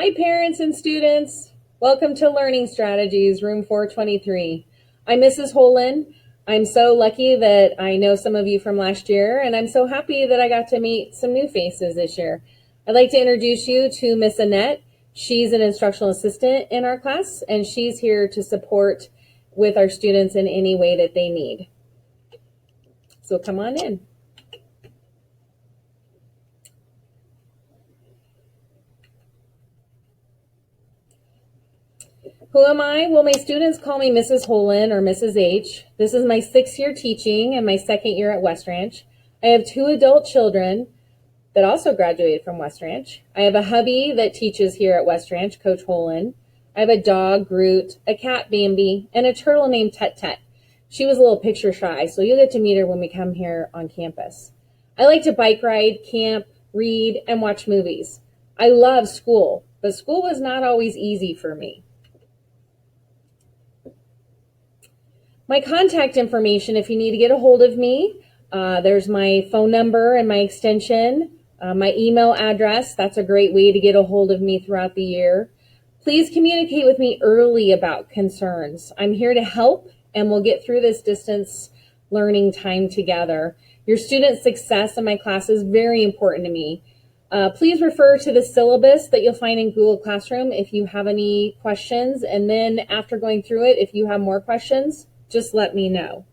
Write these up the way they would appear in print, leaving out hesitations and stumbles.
Hi, parents and students. Welcome to Learning Strategies, room 423. I'm Mrs. Holen. I'm so lucky that I know some of you from last year, and I'm so happy that I got to meet some new faces this year. I'd like to introduce you to Miss Annette. She's an instructional assistant in our class, and she's here to support with our students in any way that they need. So come on in. Who am I? Well, my students call me Mrs. Holen or Mrs. H. This is my 6th year teaching and my 2nd year at West Ranch. I have 2 adult children that also graduated from West Ranch. I have a hubby that teaches here at West Ranch, Coach Holen. I have a dog, Groot, a cat, Bambi, and a turtle named Tut Tut. She was a little picture shy, so you'll get to meet her when we come here on campus. I like to bike ride, camp, read, and watch movies. I love school, but school was not always easy for me. My contact information, if you need to get a hold of me, there's my phone number and my extension, my email address. That's a great way to get a hold of me throughout the year. Please communicate with me early about concerns. I'm here to help, and we'll get through this distance learning time together. Your student success in my class is very important to me. Please refer to the syllabus that you'll find in Google Classroom if you have any questions, and then after going through it, if you have more questions, just let me know.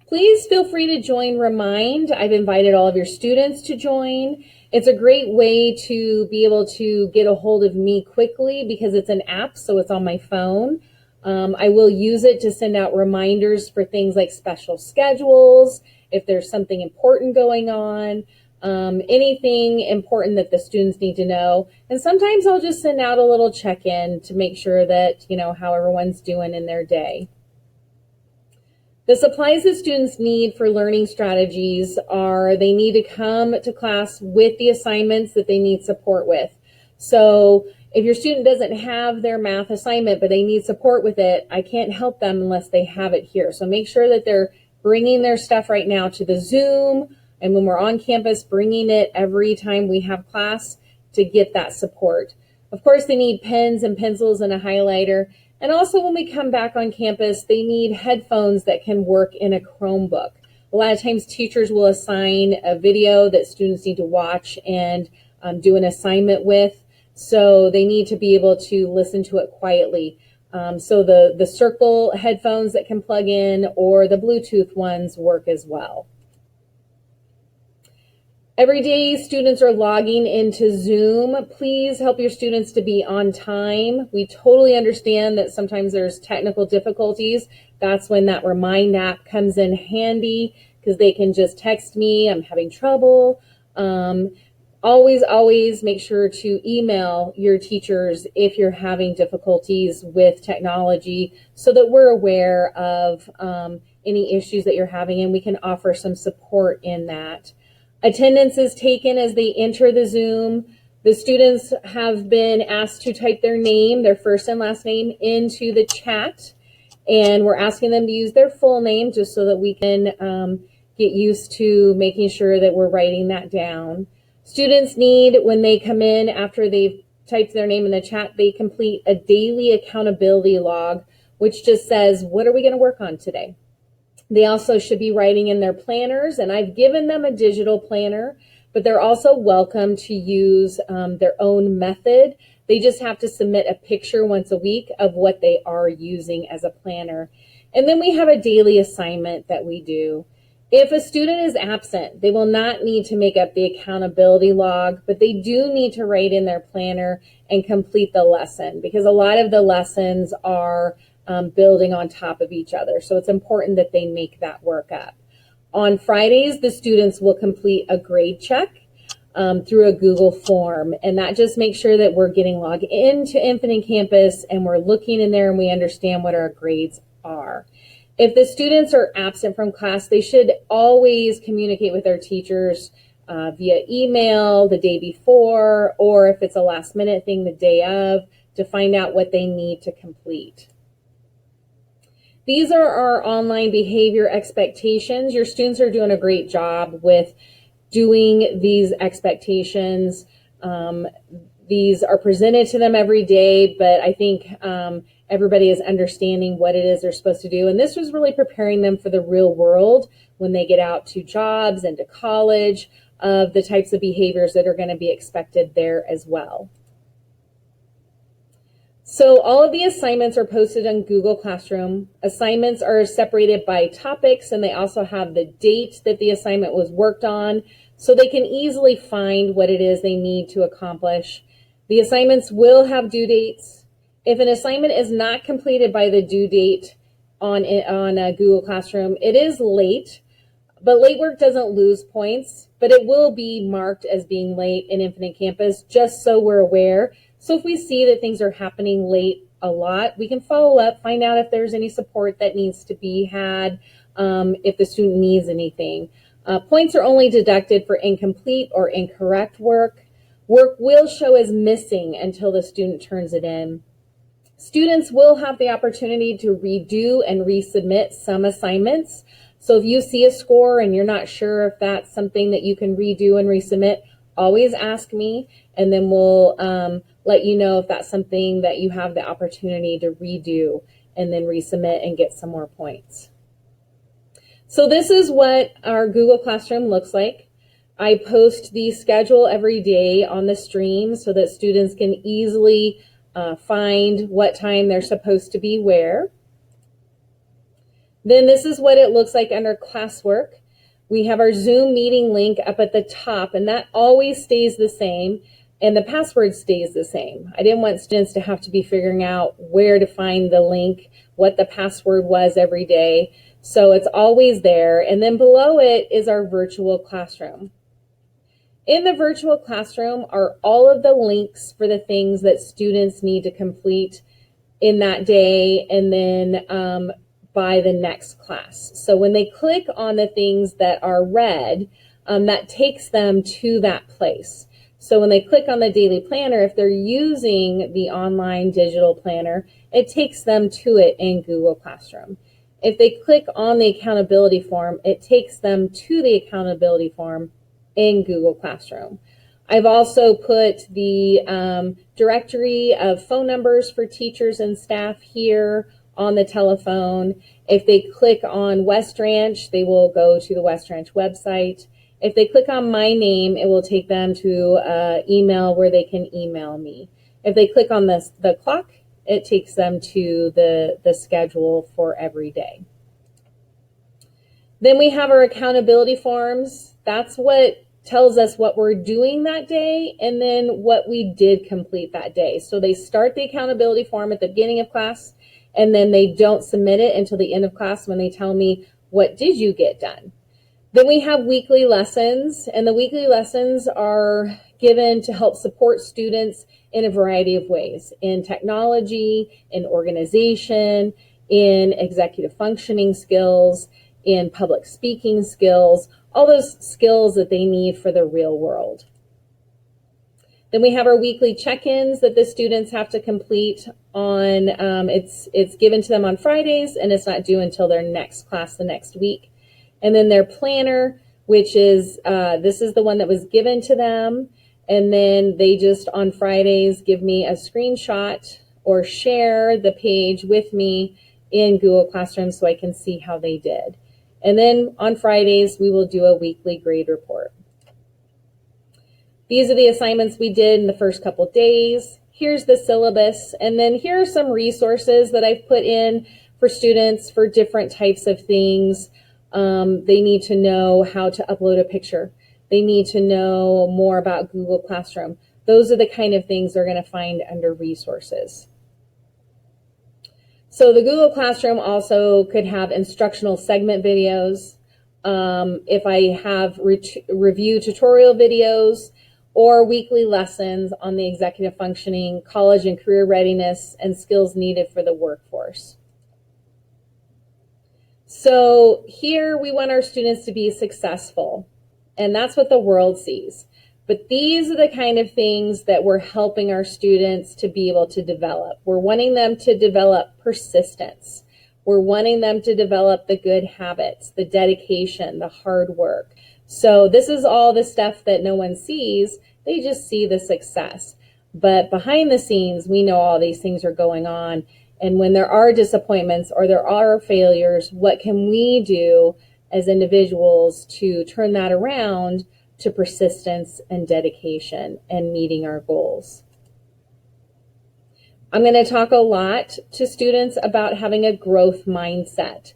Please feel free to join Remind. I've invited all of your students to join. It's a great way to be able to get a hold of me quickly because it's an app, so it's on my phone. I will use it to send out reminders for things like special schedules, if there's something important going on, anything important that the students need to know. And sometimes I'll just send out a little check-in to make sure that, how everyone's doing in their day. The supplies that students need for learning strategies are they need to come to class with the assignments that they need support with. So if your student doesn't have their math assignment, but they need support with it, I can't help them unless they have it here. So make sure that they're bringing their stuff right now to the Zoom, and when we're on campus, bringing it every time we have class to get that support. Of course, they need pens and pencils and a highlighter. And also when we come back on campus, they need headphones that can work in a Chromebook. A lot of times teachers will assign a video that students need to watch and do an assignment with. So they need to be able to listen to it quietly. So the circle headphones that can plug in or the Bluetooth ones work as well. Every day, students are logging into Zoom. Please help your students to be on time. We totally understand that sometimes there's technical difficulties. That's when that Remind app comes in handy because they can just text me, I'm having trouble. Always make sure to email your teachers if you're having difficulties with technology so that we're aware of any issues that you're having and we can offer some support in that. Attendance is taken as they enter the Zoom. The students have been asked to type their name, their first and last name, into the chat. And we're asking them to use their full name just so that we can get used to making sure that we're writing that down. Students need, when they come in after they've typed their name in the chat, they complete a daily accountability log, which just says, what are we going to work on today? They also should be writing in their planners, and I've given them a digital planner, but they're also welcome to use their own method. They just have to submit a picture once a week of what they are using as a planner. And then we have a daily assignment that we do. If a student is absent, they will not need to make up the accountability log, but they do need to write in their planner and complete the lesson because a lot of the lessons are building on top of each other. So it's important that they make that work up. On Fridays, the students will complete a grade check through a Google form. And that just makes sure that we're getting logged into Infinite Campus and we're looking in there and we understand what our grades are. If the students are absent from class, they should always communicate with their teachers via email the day before, or if it's a last minute thing, the day of, to find out what they need to complete. These are our online behavior expectations. Your students are doing a great job with doing these expectations. These are presented to them every day, but I think everybody is understanding what it is they're supposed to do. And this was really preparing them for the real world when they get out to jobs and to college, of the types of behaviors that are going to be expected there as well. So all of the assignments are posted on Google Classroom. Assignments are separated by topics, and they also have the date that the assignment was worked on, so they can easily find what it is they need to accomplish. The assignments will have due dates. If an assignment is not completed by the due date on Google Classroom, it is late, but late work doesn't lose points, but it will be marked as being late in Infinite Campus, just so we're aware. So if we see that things are happening late a lot, we can follow up, find out if there's any support that needs to be had, if the student needs anything. Points are only deducted for incomplete or incorrect work. Work will show as missing until the student turns it in. Students will have the opportunity to redo and resubmit some assignments. So if you see a score and you're not sure if that's something that you can redo and resubmit, always ask me, and then we'll let you know if that's something that you have the opportunity to redo and then resubmit and get some more points. So this is what our Google Classroom looks like. I post the schedule every day on the stream so that students can easily find what time they're supposed to be where. Then this is what it looks like under classwork. We have our Zoom meeting link up at the top, and that always stays the same, and the password stays the same. I didn't want students to have to be figuring out where to find the link, what the password was every day. So it's always there. And then below it is our virtual classroom. In the virtual classroom are all of the links for the things that students need to complete in that day, and then by the next class. So when they click on the things that are red, that takes them to that place. So when they click on the daily planner, if they're using the online digital planner, it takes them to it in Google Classroom. If they click on the accountability form, it takes them to the accountability form in Google Classroom. I've also put the directory of phone numbers for teachers and staff here on the telephone. If they click on West Ranch, they will go to the West Ranch website. If they click on my name, it will take them to email where they can email me. If they click on the clock, it takes them to the schedule for every day. Then we have our accountability forms. That's what tells us what we're doing that day and then what we did complete that day. So they start the accountability form at the beginning of class, and then they don't submit it until the end of class when they tell me, what did you get done? Then we have weekly lessons, and the weekly lessons are given to help support students in a variety of ways, in technology, in organization, in executive functioning skills, in public speaking skills, all those skills that they need for the real world. Then we have our weekly check-ins that the students have to complete on, it's given to them on Fridays, and it's not due until their next class the next week. And then their planner, which is, this is the one that was given to them, and then they just on Fridays give me a screenshot or share the page with me in Google Classroom so I can see how they did. And then on Fridays, we will do a weekly grade report. These are the assignments we did in the first couple days. Here's the syllabus. And then here are some resources that I've put in for students for different types of things. They need to know how to upload a picture. They need to know more about Google Classroom. Those are the kind of things they're going to find under resources. So the Google Classroom also could have instructional segment videos. If I have review tutorial videos, or weekly lessons on the executive functioning, college and career readiness, and skills needed for the workforce. So here we want our students to be successful, and that's what the world sees. But these are the kind of things that we're helping our students to be able to develop. We're wanting them to develop persistence. We're wanting them to develop the good habits, the dedication, the hard work. So this is all the stuff that no one sees. They just see the success. But behind the scenes, we know all these things are going on. And when there are disappointments or there are failures, what can we do as individuals to turn that around to persistence and dedication and meeting our goals? I'm going to talk a lot to students about having a growth mindset.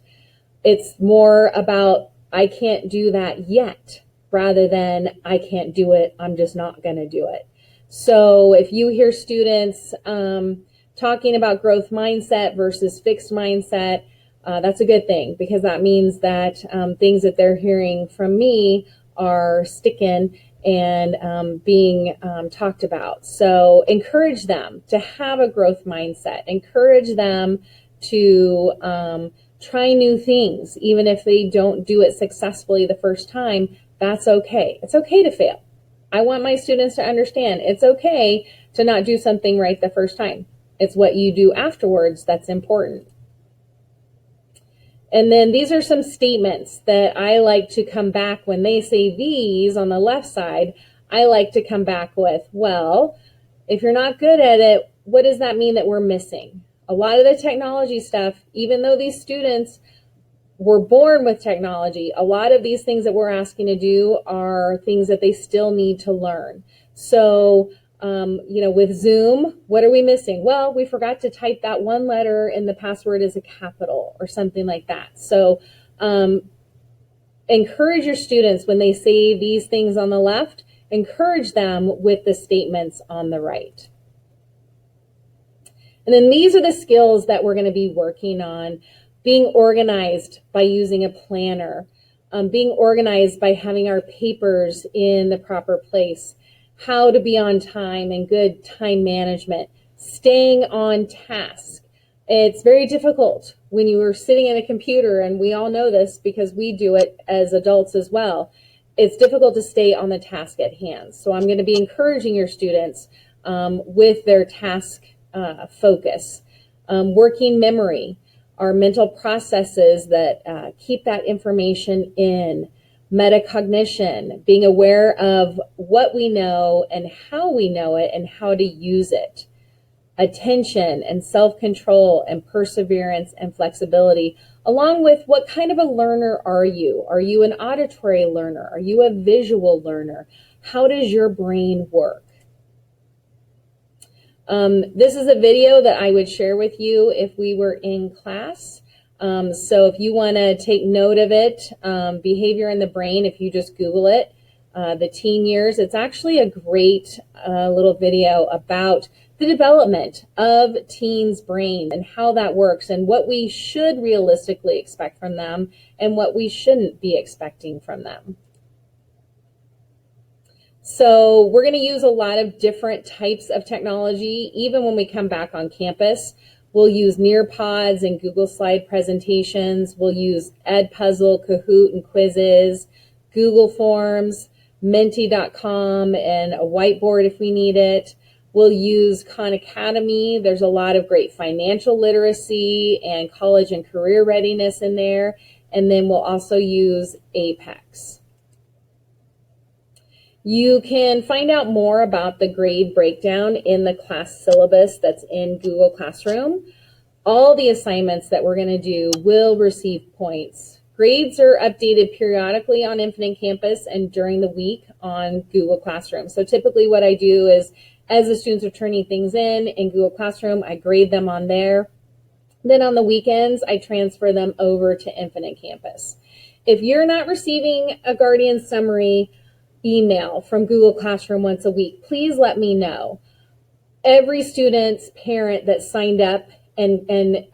It's more about, I can't do that yet, rather than I can't do it, I'm just not going to do it. So if you hear students talking about growth mindset versus fixed mindset, that's a good thing, because that means that things that they're hearing from me are sticking and being talked about. So encourage them to have a growth mindset. Encourage them to try new things. Even if they don't do it successfully the first time, that's okay. It's okay to fail. I want my students to understand it's okay to not do something right the first time. It's what you do afterwards that's important. And then these are some statements that I like to come back when they say these on the left side. I like to come back with, well, if you're not good at it, what does that mean that we're missing? A lot of the technology stuff, even though these students were born with technology, a lot of these things that we're asking to do are things that they still need to learn. So, with Zoom, what are we missing? Well, we forgot to type that one letter in the password as a capital or something like that. So encourage your students when they say these things on the left, encourage them with the statements on the right. And then these are the skills that we're going to be working on. Being organized by using a planner, being organized by having our papers in the proper place, how to be on time and good time management, staying on task. It's very difficult when you are sitting at a computer, and we all know this because we do it as adults as well. It's difficult to stay on the task at hand. So I'm going to be encouraging your students with their task focus. Working memory, our mental processes that keep that information in. Metacognition, being aware of what we know and how we know it and how to use it. Attention and self-control and perseverance and flexibility, along with what kind of a learner are you? Are you an auditory learner? Are you a visual learner? How does your brain work? This is a video that I would share with you if we were in class. So if you want to take note of it, behavior in the brain, if you just Google it, the teen years, it's actually a great little video about the development of teens' brains and how that works and what we should realistically expect from them and what we shouldn't be expecting from them. So we're going to use a lot of different types of technology, even when we come back on campus. We'll use Nearpods and Google Slide presentations. We'll use Edpuzzle, Kahoot, and quizzes, Google Forms, Menti.com, and a whiteboard if we need it. We'll use Khan Academy. There's a lot of great financial literacy and college and career readiness in there. And then we'll also use Apex. You can find out more about the grade breakdown in the class syllabus that's in Google Classroom. All the assignments that we're going to do will receive points. Grades are updated periodically on Infinite Campus and during the week on Google Classroom. So typically what I do is, as the students are turning things in Google Classroom, I grade them on there. Then on the weekends, I transfer them over to Infinite Campus. If you're not receiving a Guardian Summary email from Google Classroom once a week, please let me know. Every student's parent that signed up and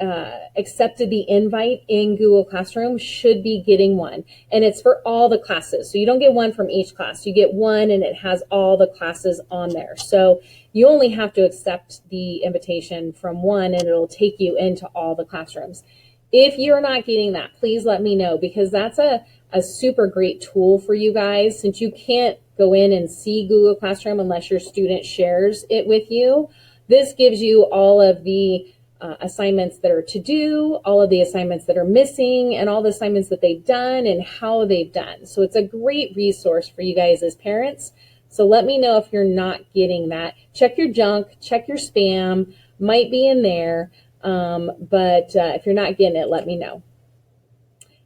accepted the invite in Google Classroom should be getting one. And it's for all the classes. So you don't get one from each class. You get one and it has all the classes on there. So you only have to accept the invitation from one and it'll take you into all the classrooms. If you're not getting that, please let me know, because that's a super great tool for you guys, since you can't go in and see Google Classroom unless your student shares it with you. This gives you all of the assignments that are to do, all of the assignments that are missing, and all the assignments that they've done and how they've done. So it's a great resource for you guys as parents So let me know if you're not getting that. Check your junk, check your spam, might be in there, but if you're not getting it, let me know.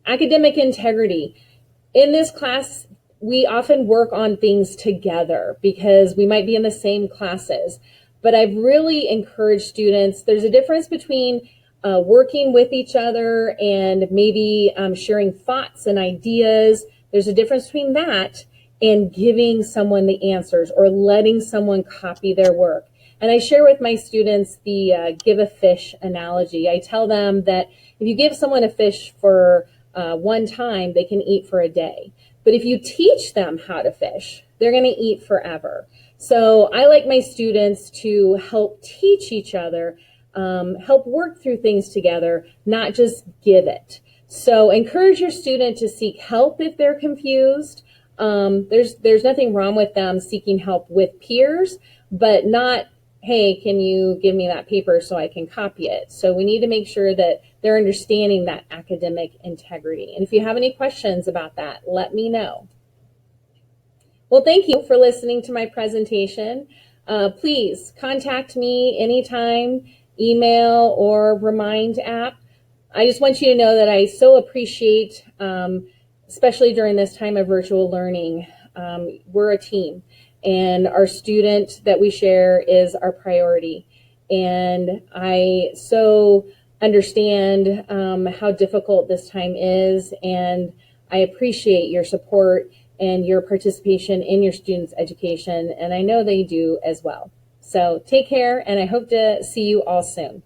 Academic integrity. In this class, we often work on things together because we might be in the same classes. But I've really encouraged students, there's a difference between working with each other and maybe sharing thoughts and ideas. There's a difference between that and giving someone the answers or letting someone copy their work. And I share with my students the give a fish analogy. I tell them that if you give someone a fish for one time, they can eat for a day. But if you teach them how to fish, they're going to eat forever. So I like my students to help teach each other, help work through things together, not just give it. So encourage your student to seek help if they're confused. There's nothing wrong with them seeking help with peers, but not, hey, can you give me that paper so I can copy it? So we need to make sure that they're understanding that academic integrity. And if you have any questions about that, let me know. Well, thank you for listening to my presentation. Please contact me anytime, email or Remind app. I just want you to know that I so appreciate, especially during this time of virtual learning, we're a team. And our student that we share is our priority. And I so understand how difficult this time is, and I appreciate your support and your participation in your students' education, and I know they do as well. So take care, and I hope to see you all soon.